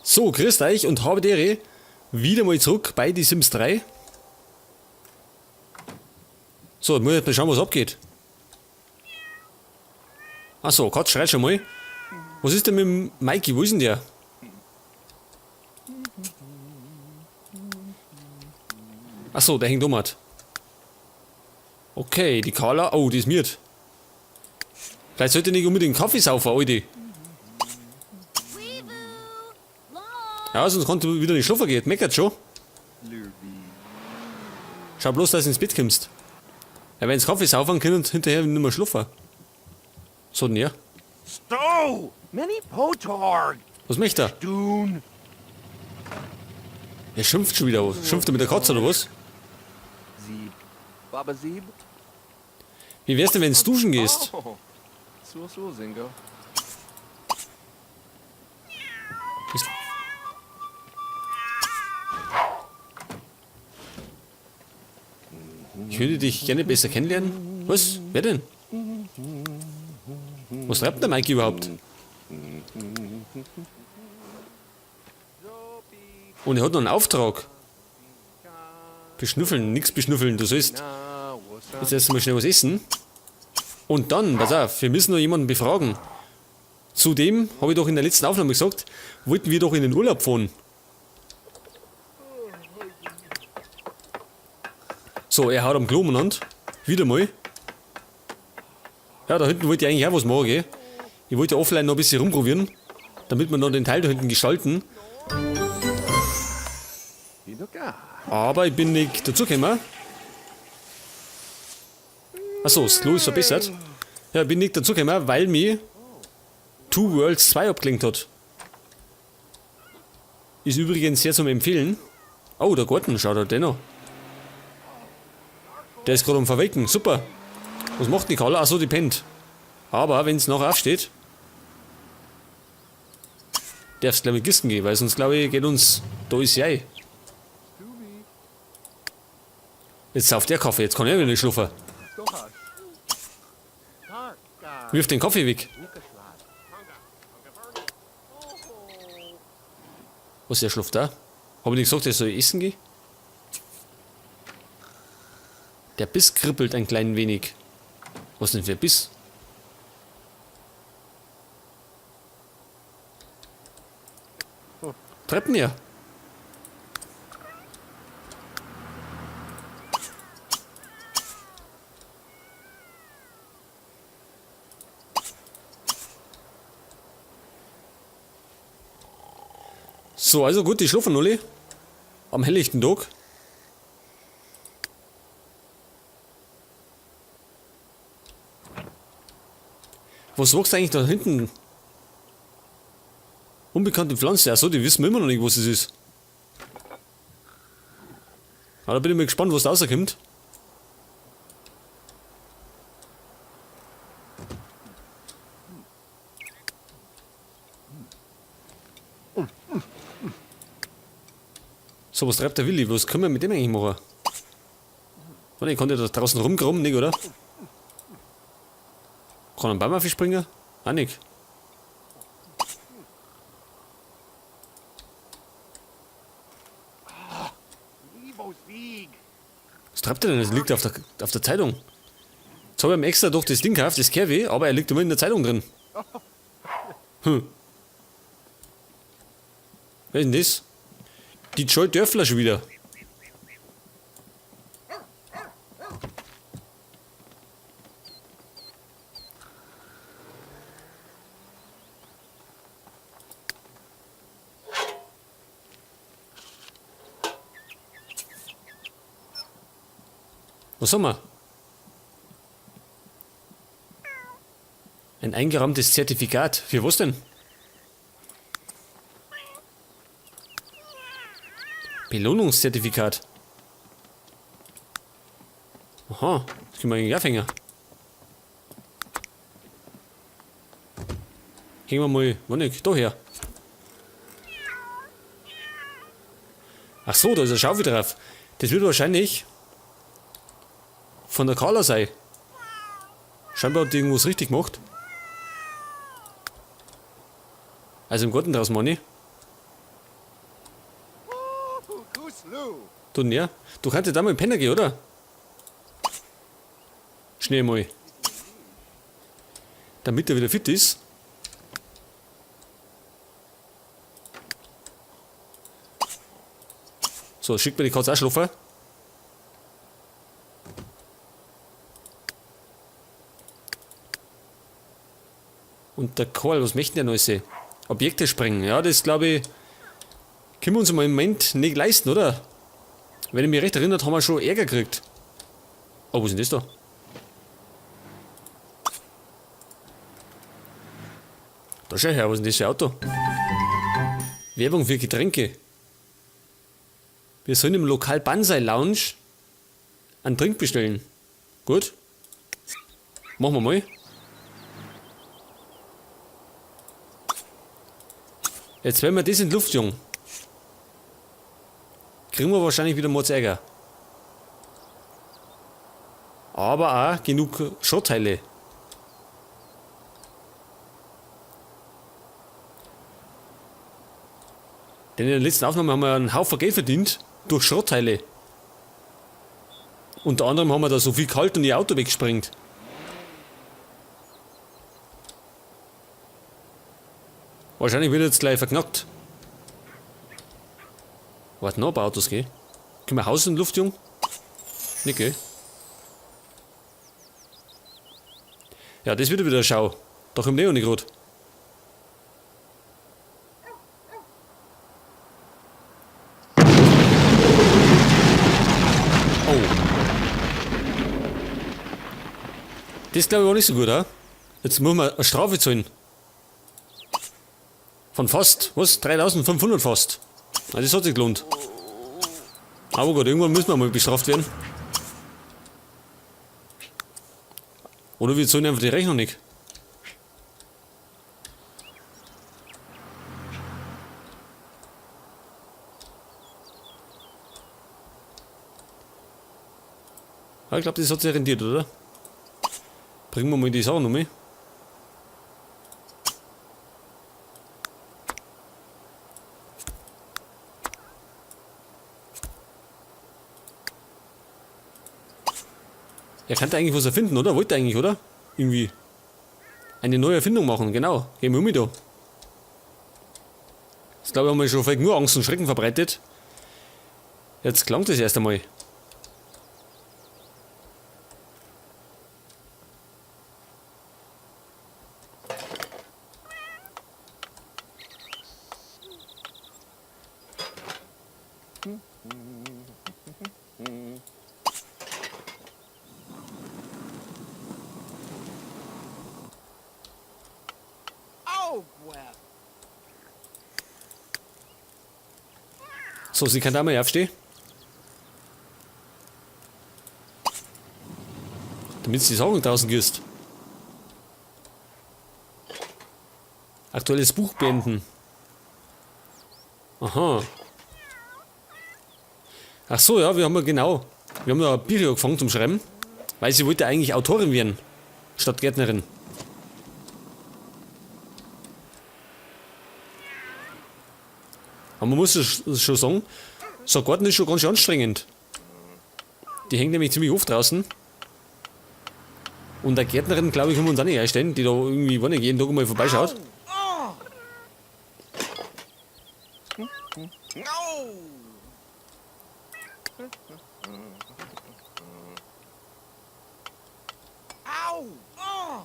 So, grüßt euch und habe Ehre, wieder mal zurück bei die Sims 3. So, jetzt muss ich mal schauen, was abgeht. Achso, Katz schreit schon mal. Was ist denn mit dem Mikey? Wo ist denn der? Achso, der hängt um. Okay, die Carla. Oh, die ist miert. Vielleicht sollte ich nicht unbedingt Kaffee saufen, Alter. Ja, sonst kannst du wieder nicht schlafen gehen. Meckert schon. Schau bloß, dass du ins Bett kommst. Ja, wenn sie Kaffee saufen können und hinterher nicht mehr schlafen. So, denn ja. Stow! Many Potorg! Was möchte er? Dun! Er schimpft schon wieder. Schimpft er mit der Katze oder was? Sieb. Baba Sieb? Wie wär's denn, wenn du duschen gehst? Oh. So, Singo. Ich würde dich gerne besser kennenlernen. Was? Wer denn? Was treibt der Mikey überhaupt? Und er hat noch einen Auftrag. Beschnüffeln, nix beschnüffeln, du sollst jetzt erstmal schnell was essen. Und dann, pass auf, wir müssen noch jemanden befragen. Zudem, habe ich doch in der letzten Aufnahme gesagt, wollten wir doch in den Urlaub fahren. So, er haut am Klo umeinander. Wieder mal. Ja, da hinten wollte ich eigentlich auch was machen, gell? Ich wollte offline noch ein bisschen rumprobieren, damit wir noch den Teil da hinten gestalten. Aber ich bin nicht dazugekommen. Achso, das Klo ist verbessert. Ja, ich bin nicht dazugekommen, weil mir Two Worlds 2 abgelenkt hat. Ist übrigens sehr zum Empfehlen. Oh, der Garten, schaut halt dennoch. Der ist gerade am Verwecken, super. Was macht die Carla? Achso, die pennt. Aber wenn es nachher aufsteht, darfst du glaube ich Kisten gehen, weil sonst glaube ich geht uns da ist ja. Jetzt sauft der Kaffee, jetzt kann er wieder nicht schlafen. Wirf den Kaffee weg. Was, der schläft da? Habe ich nicht gesagt, er soll essen gehen? Der Biss kribbelt ein klein wenig. Was denn für ein Biss? Treppen her. So, also gut, die schlafen alle. Am helllichten Tag. Was wächst eigentlich da hinten? Unbekannte Pflanze. Achso, die wissen wir immer noch nicht, was es ist. Aber da bin ich mal gespannt, was da rauskommt. So, was treibt der Willi? Was können wir mit dem eigentlich machen? Warte, ich konnte da draußen rumkrummen, nicht, oder? Kann ein Baum auf ihn springen? Auch nicht. Was treibt er denn? Das liegt auf der Zeitung. Jetzt habe ich ihm extra durch das Ding gekauft, das Kerwe, aber er liegt immer in der Zeitung drin. Wer ist denn das? Die Joy Dörfler schon wieder. Was haben wir? Ein eingerahmtes Zertifikat. Für was denn? Belohnungszertifikat. Aha, das können wir eigentlich aufhängen. Hängen wir mal, wo nicht, da her. Ach so, da ist eine Schaufel drauf. Das wird wahrscheinlich von der Carla sein. Scheinbar hat die irgendwas richtig gemacht. Also im Garten draußen, meine ich. Du näher. Du kannst da mal in den Penner gehen, oder? Schnell mal. Damit er wieder fit ist. So, schickt mir die Katze auch schlafen. Und der Karl, was möchten der noch sehen? Objekte sprengen. Ja, das glaube ich, können wir uns im Moment nicht leisten, oder? Wenn ich mich recht erinnert, haben wir schon Ärger gekriegt. Oh, was ist denn das da? Da schau her, was ist denn das für ein Auto? Werbung für Getränke. Wir sollen im Lokal Banzai Lounge einen Trink bestellen. Gut. Machen wir mal. Jetzt wenn wir das in die Luft jagen, kriegen wir wahrscheinlich wieder mal zu Ärger. Aber auch genug Schrottteile. Denn in der letzten Aufnahme haben wir einen Haufen Geld verdient durch Schrottteile. Unter anderem haben wir da so viel kalt und ihr Auto weggesprengt. Wahrscheinlich wird jetzt gleich verknackt. Warte noch ein paar Autos, gell? Können wir Haus in die Luft, Jung? Nicht, gell? Ja, das wird wieder eine Schau. Da kommt eh auch nicht gerade. Oh. Das glaube ich war nicht so gut, ha? Jetzt muss man eine Strafe zahlen. Von fast, was? 3500 fast. Also das hat sich gelohnt. Aber gut, irgendwann müssen wir mal bestraft werden. Oder wir zahlen einfach die Rechnung nicht. Ja, ich glaube, das hat sich rentiert, oder? Bringen wir mal die Sachen noch mit. Er kann eigentlich was erfinden, oder? Wollte eigentlich, oder? Irgendwie. Eine neue Erfindung machen, genau. Gehen wir um da. Das glaube ich, haben wir schon vielleicht nur Angst und Schrecken verbreitet. Jetzt klang das erst einmal. Oh, well. So, sie kann da mal aufstehen. Damit sie die Sachen draußen gehst. Aktuelles Buch beenden. Aha. Ach so, ja, wir haben ja ein Bücher angefangen zum Schreiben. Weil sie wollte eigentlich Autorin werden. Statt Gärtnerin. Aber man muss schon sagen, so ein Garten ist schon ganz schön anstrengend. Die hängt nämlich ziemlich oft draußen. Und eine Gärtnerin, glaube ich, können wir uns auch nicht einstellen, die da irgendwie, wenn nicht, jeden Tag mal vorbeischaut. No! Ow! Oh!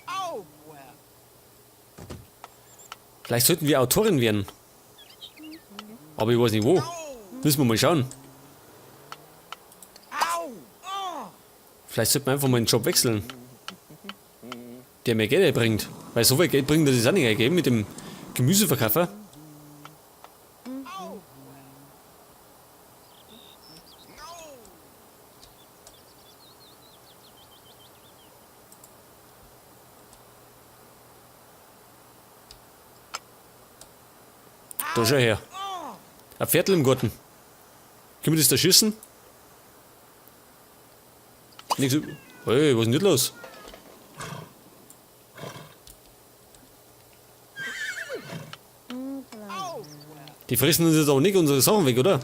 Oh, well. Vielleicht sollten wir Autorin werden. Aber ich weiß nicht wo. Müssen wir mal schauen. Ow! Oh! Vielleicht sollten wir einfach mal den Job wechseln. Der mehr Geld bringt. Weil so viel Geld bringt das auch nicht eingeben mit dem Gemüseverkäufer. Da schau her. Ein Pferdl im Garten. Können wir das da schießen? Nix. Hey, was ist denn nicht los? Die fressen uns jetzt aber nicht unsere Sachen weg, oder?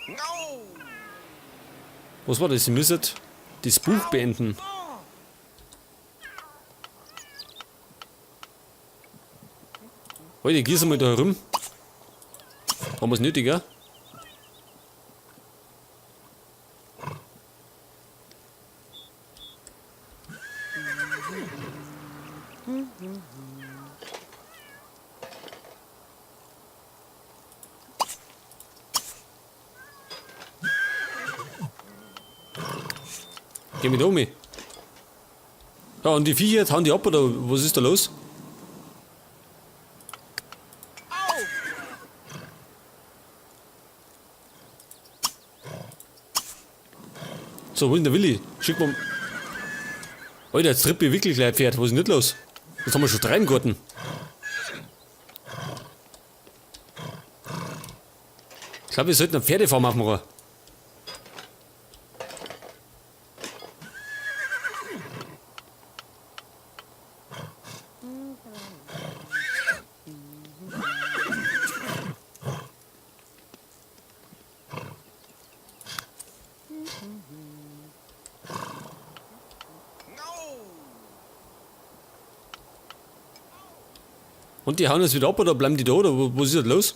No! Was war das? Sie müssen das Buch beenden. Heute gehst du mal da herum. Haben wir es nötig, ja? Geh mit um. Ja, und die Viecher, jetzt hauen die ab, oder was ist da los? So, wo ist denn der Willi? Schick mal. Alter, jetzt tritt mich wirklich gleich ein Pferd. Was ist denn nicht los? Jetzt haben wir schon 3 im Garten. Ich glaube, wir sollten eine Pferdefarm aufmachen. Und die hauen jetzt wieder ab oder bleiben die da oder was ist das los?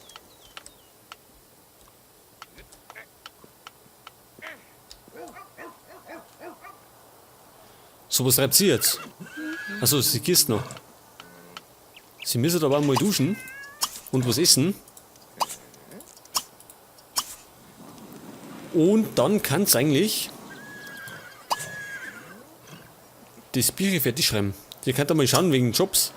So, was treibt sie jetzt? Achso, sie kisst noch. Sie müssen aber mal duschen und was essen. Und dann kann es eigentlich das Bier fertig schreiben. Ihr könnt mal schauen wegen Jobs.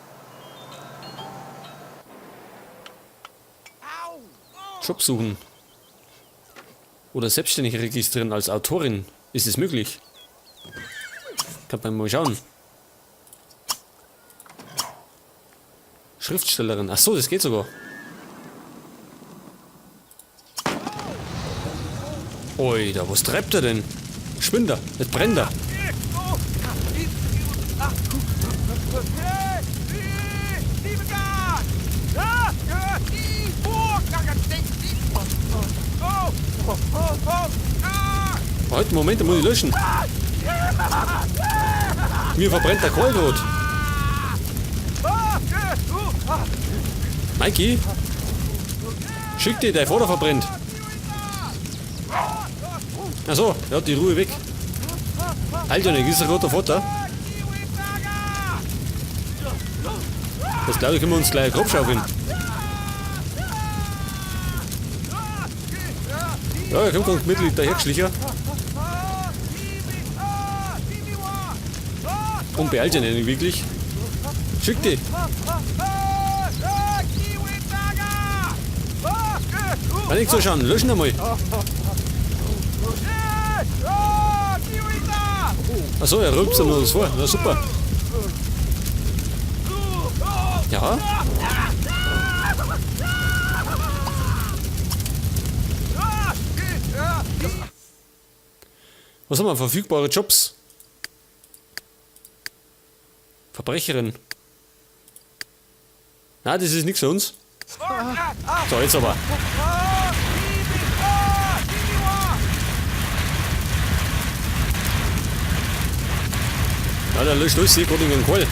Job suchen. Oder selbstständig registrieren als Autorin. Ist es möglich? Kann man mal schauen. Schriftstellerin. Ach so, das geht sogar. Oida, was treibt er denn? Schwindt er? Jetzt brennt er. Halt, Moment, da muss ich löschen. Mir verbrennt der Kohlrot. Mikey, schick dir, dein Vater verbrennt. Achso, er hat die Ruhe weg. Alter, nicht, ist ein roter Vater. Das glaube ich, können wir uns gleich Kopf schaufeln. Ja, er kommt mittel dahergeschlichen. Und beeilt ihn nicht wirklich. Schick die. Kann nicht zuschauen, löschen einmal. Achso, er rülpst nur das vor. Na super. Ja. Was haben wir? Verfügbare Jobs. Verbrecherin. Na, das ist nichts für uns. So, jetzt aber. Ja, der löscht durch, gerade in den Kohl.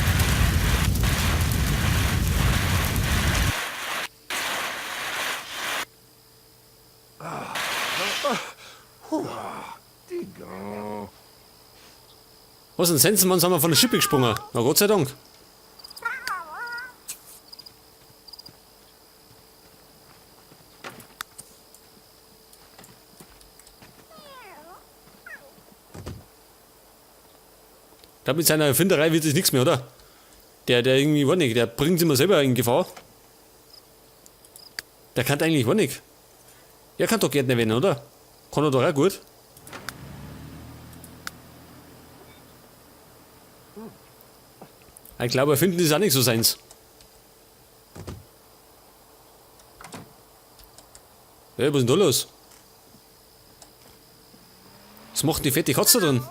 Was, ein Sensenmann sind wir von der Schippe gesprungen. Na Gott sei Dank. Ich glaube, mit seiner Erfinderei wird es nichts mehr, oder? Der irgendwie, war nicht, der bringt sich immer selber in Gefahr. Der kann eigentlich war nicht. Er kann doch Gärtner werden, oder? Kann er doch auch gut. Ich glaube, erfinden ist auch nicht so seins. Hey, was ist denn da los? Was macht die fette Katze da drin?